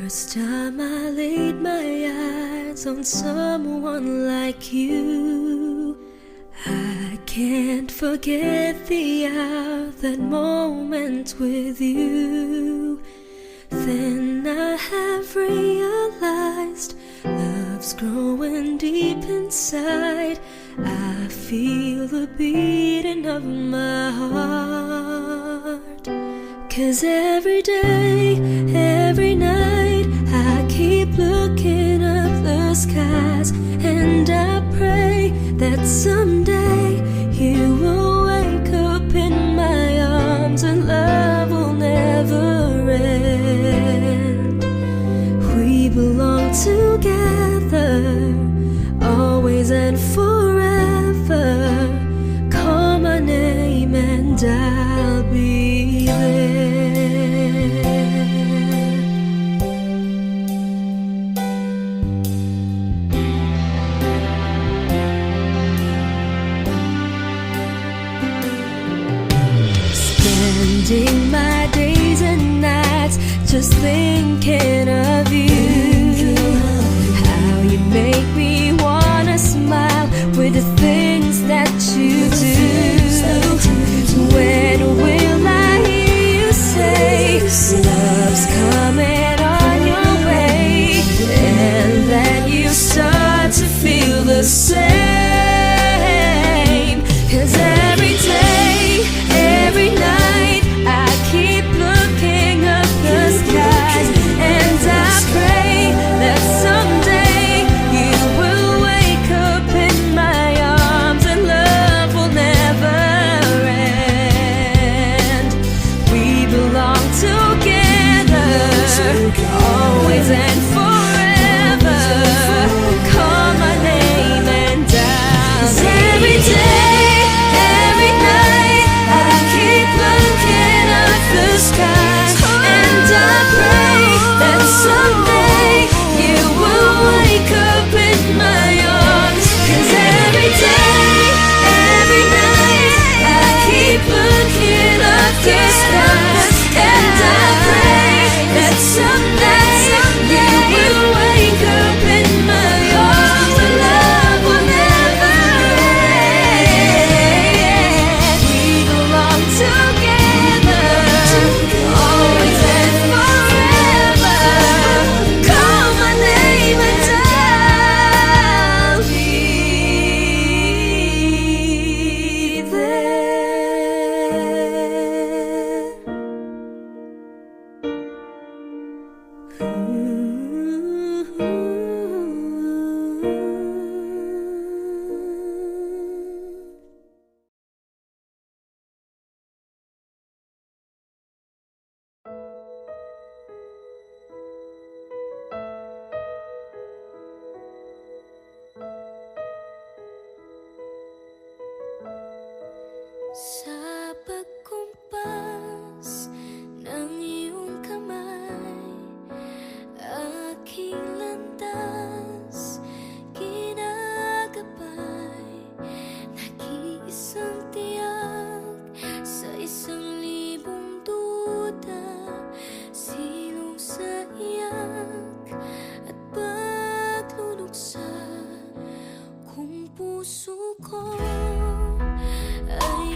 First time I laid my eyes on someone like you, I can't forget the hour, that moment with you. Then I have realized love's growing deep inside. I feel the beating of my heart. 'Cause every day, every night, I keep looking up the skies, and I pray that someday you will wake up in my arms and love will never end. We belong together, always and forever. Call my name and I'll be there. Spending my days and nights just thinking of you. How you make me wanna smile with the things that you do. When will I hear you say love's coming on your way, and that you start to feel the same? 'Cause every day, every night, I keep looking up the skies, and I pray that someday you will wake up in my arms and love will never end. We belong together, always and forever. Call my name and I'll. 'Cause every day, every night, I keep looking up the skies, and I pray that someday you will wake up in my arms. 'Cause every day, every night, I keep looking up the skies, and I pray that someday you will wake up in my arms and love will never end. We belong together, always and forever. Call my name and I'll be there. Sa pagkumpas ng iyong kamay, aking landas ginagabay. Nag-iisang tiyak sa 1,000 duda, silong sa iyak at pagluluksa. Kung puso ko ay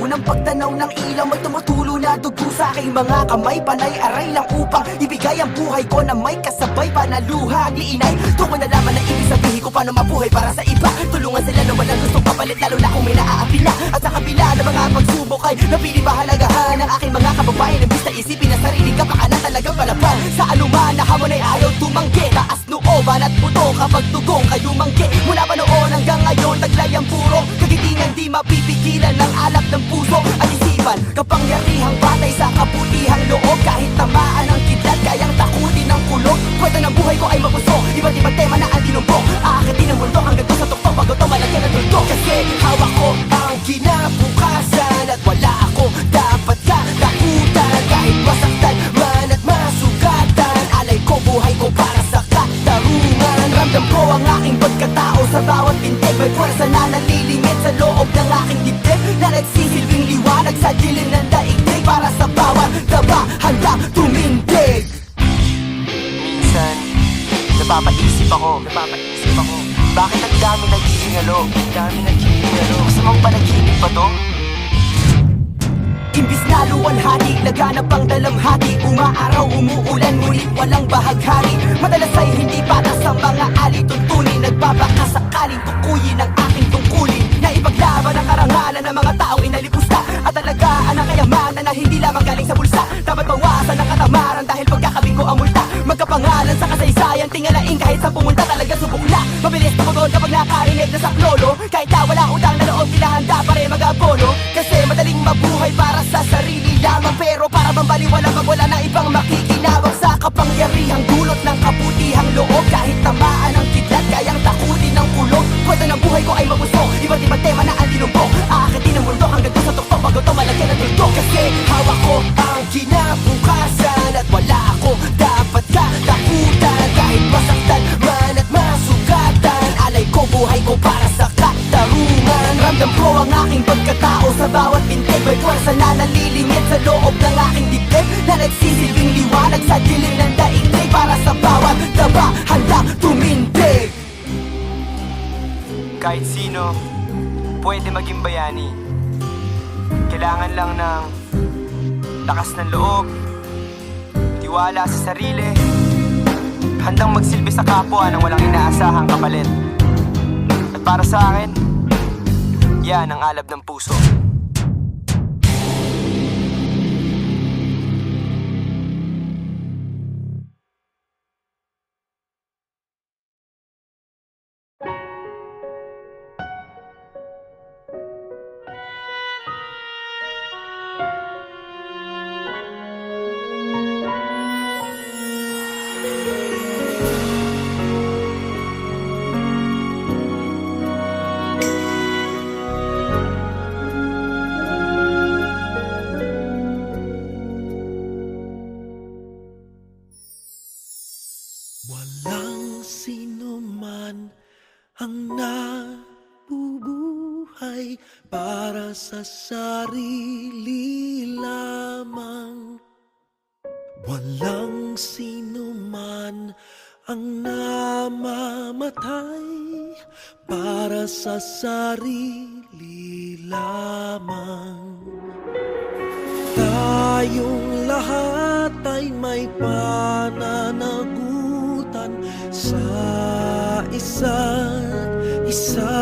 Unang pagtanaw ng ilaw, may tumutulo na dugo sa aking mga kamay. Panay aray lang upang ibigay ang buhay ko na may kasabay pa na luha at liinay. Doon ko nalaman na ibig sabihin ko paano mabuhay para sa iba. Tulungan sila na walang gustong kapalit, lalo na kung may naaapi na. At sa kabila ng mga pagsubok ay napili mahalagahan ang aking mga kababayan. Imbis na isipin na sarili ka, baka na talagang palaban. Sa anuman na hamon ay ayaw tumanggi. Taas nooban at buto kapag tugong kayo manggi. Mula pa noon hanggang ngayon, taglay ang puro kagitingan, di mapipigilan ng alak ng puso at isipan. Kapangyarihang batay sa kabutihang loob. Kahit tamaan ang kidlat, kayang takutin ng kulog. Kwento ng buhay ko ay mapuso, iba't ibang tema na ang tinumbok. Aakitin ang mundo hanggang doon sa tuktok, bago ito malagyan ng tuldok. Kasi hawak ko ang kinabukasan at wala ako dapat katakutan. Kahit masaktan man at masugatan, alay ko buhay ko para sa katarungan. Ramdam ko ang aking pagkatao sa bawat pintig. May pwersa na nalilingit sa loob ng aking dibdib, na nagsisilbing liwanag sa dilim ng daigdig. Para sa bawat daba handang tumindig. Minsan, napapaisip ako bakit ang dami naghihingalo? Gusto mong panaginip pa to? Imbis na luwalhati, laganap ang dalamhati. Umaaraw, umuulan, ngunit walang bahaghari. Madalas ay hindi para sa mga alituntunin. Nagbabaka sakaling tukuyin ang aking tungkulin, na ipaglaban ang karangalan ng mga taong inalipusta. At alagaan ang kayamanan na hindi lamang galing sa bulsa. Dapat bawasan ang katamaran dahil pagkakabing ko ang multa. Magkapangalan sa kasaysayan, tingalain kahit sa pumunta talaga subok na. Mabilis tumugon kapag nakarinig na sa klolo. Kahit na wala utang na loob, kilahanda pa rin mag-abono. Kasi madaling mabuhay para sa sarili lamang, pero para mambaliwala pag wala na ibang makikinabang. Sa kapangyarihang dulot ng kabutihang loob, kahit tamaan ang kidlat, kayang takutin ng kulog. Kwento ng buhay ko ay mabuso, iba't ibang tema na ang tinumbok. Aakitin ang mundo hanggang doon sa tuktok, bago ito malagyan ng tuldok. Kasi hawak ko ang kinabukasan at wala ako dapat katakutan. Kahit masaktan man at masugatan, alay ko buhay ko para sa katarungan. Ramdam ko ang aking pagkatao sa bawat pintig. May pwersa na nalilingit sa loob ng aking dibdib, na nagsisilbing liwanag sa dilim ng daigdig. Para sa bawat daba handang tumindig. Kahit sino pwede maging bayani. Kailangan lang ng lakas ng loob, tiwala sa sarili, handang magsilbi sa kapwa nang walang inaasahang kapalit. At para sa akin, yan ang alab ng puso. Walang sino man ang nabubuhay para sa sarili lamang. Walang sino man ang namamatay para sa sarili lamang. Tayong lahat ay may pananagutan sa isa't isa.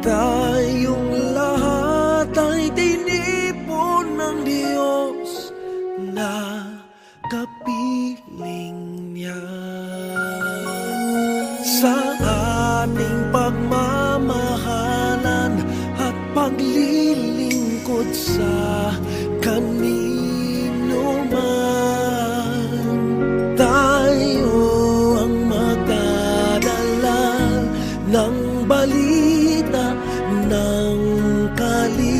Tayong lahat ay tinipon ng Diyos na kapiling niya. Sa ating pagmamahalan at paglilingkod sa kanino man, tayo ang magdadala ng balita ng kaligtasan.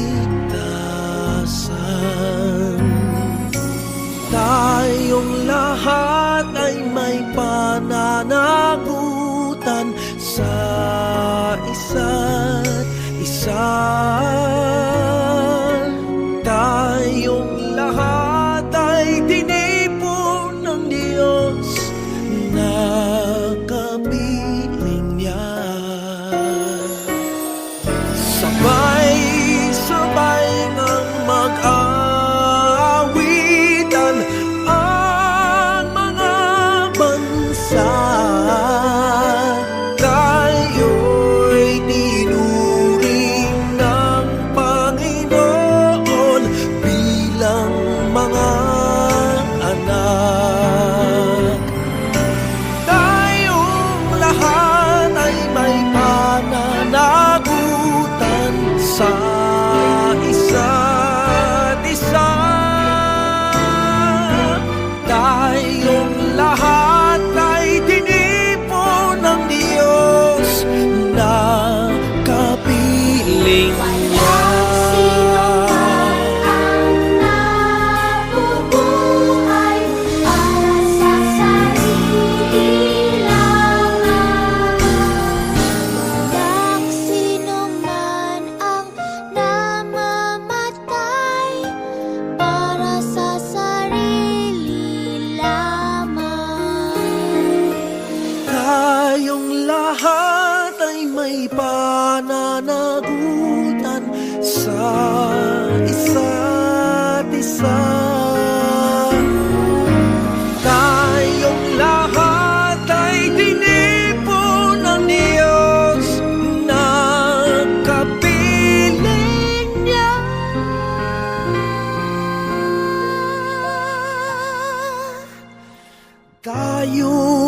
tayo